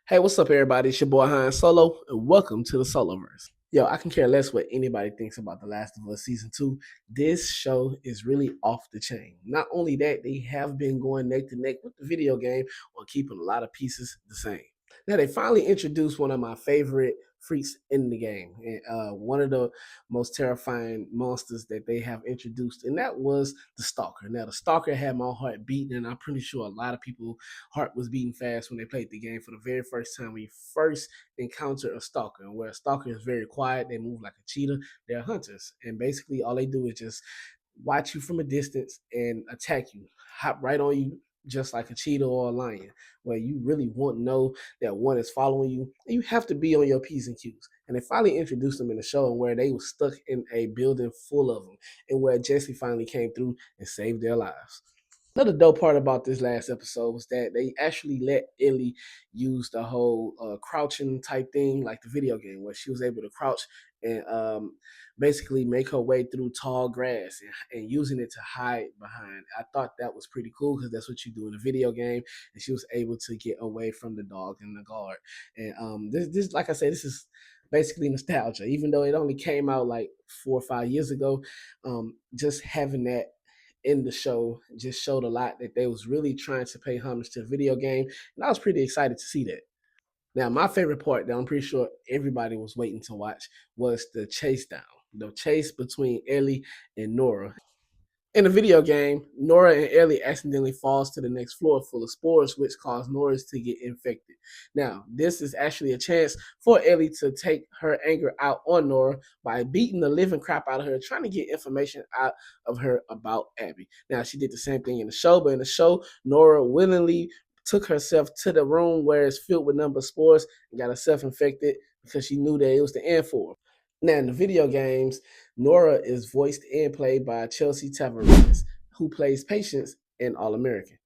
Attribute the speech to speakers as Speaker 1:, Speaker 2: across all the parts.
Speaker 1: Hey, what's up, everybody? It's your boy Han Solo, and welcome to the Soloverse. Yo, I can care less what anybody thinks about The Last of Us Season 2. This show is really off the chain. Not only that, they have been going neck to neck with the video game on keeping a lot of pieces the same. Now, they finally introduced one of my favorite freaks in the game, and one of the most terrifying monsters that they have introduced, and that was the Stalker. Now, the Stalker had my heart beating, and I'm pretty sure a lot of people heart was beating fast when they played the game for the very first time. We first encountered a stalker, and where a stalker is very quiet, they move like a cheetah. They're hunters, and basically all they do is just watch you from a distance and attack you, hop right on you. Just like a cheetah or a lion, where you really won't know that one is following you, and you have to be on your P's and Q's. And they finally introduced them in the show, and where they were stuck in a building full of them, and where Jesse finally came through and saved their lives. Another dope part about this last episode was that they actually let Ellie use the whole crouching type thing, like the video game, where she was able to crouch and basically make her way through tall grass and using it to hide behind. I thought that was pretty cool because that's what you do in a video game, and she was able to get away from the dog and the guard. And this, like I said, this is basically nostalgia, even though it only came out like 4 or 5 years ago. Just having that in the show just showed a lot that they was really trying to pay homage to the video game, and I was pretty excited to see that. Now, my favorite part that I'm pretty sure everybody was waiting to watch was the chase down, the chase between Ellie and Nora. In the video game, Nora and Ellie accidentally falls to the next floor full of spores, which cause Nora to get infected. Now, this is actually a chance for Ellie to take her anger out on Nora by beating the living crap out of her, trying to get information out of her about Abby. Now, she did the same thing in the show, but in the show, Nora willingly took herself to the room where it's filled with number of spores and got herself infected because she knew that it was the end for her. Now, in the video games, Nora is voiced and played by Chelsea Tavares, who plays Patience in All American.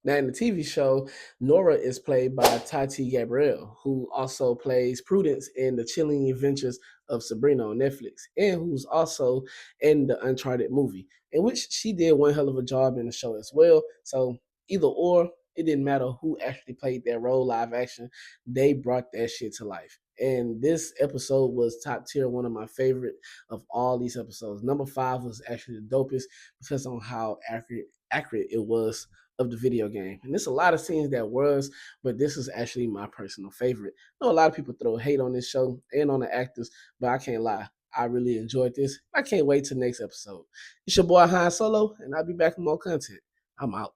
Speaker 1: Now, in the TV show, Nora is played by Tati Gabrielle, who also plays Prudence in The Chilling Adventures of Sabrina on Netflix, and who's also in the Uncharted movie, in which she did one hell of a job in the show as well. So, either or, it didn't matter who actually played that role live action, they brought that shit to life. And this episode was top tier, one of my favorite of all these episodes. Number 5 was actually the dopest because on how accurate it was of the video game. And there's a lot of scenes that was, but this is actually my personal favorite. I know a lot of people throw hate on this show and on the actors, but I can't lie. I really enjoyed this. I can't wait till next episode. It's your boy Han Solo, and I'll be back with more content. I'm out.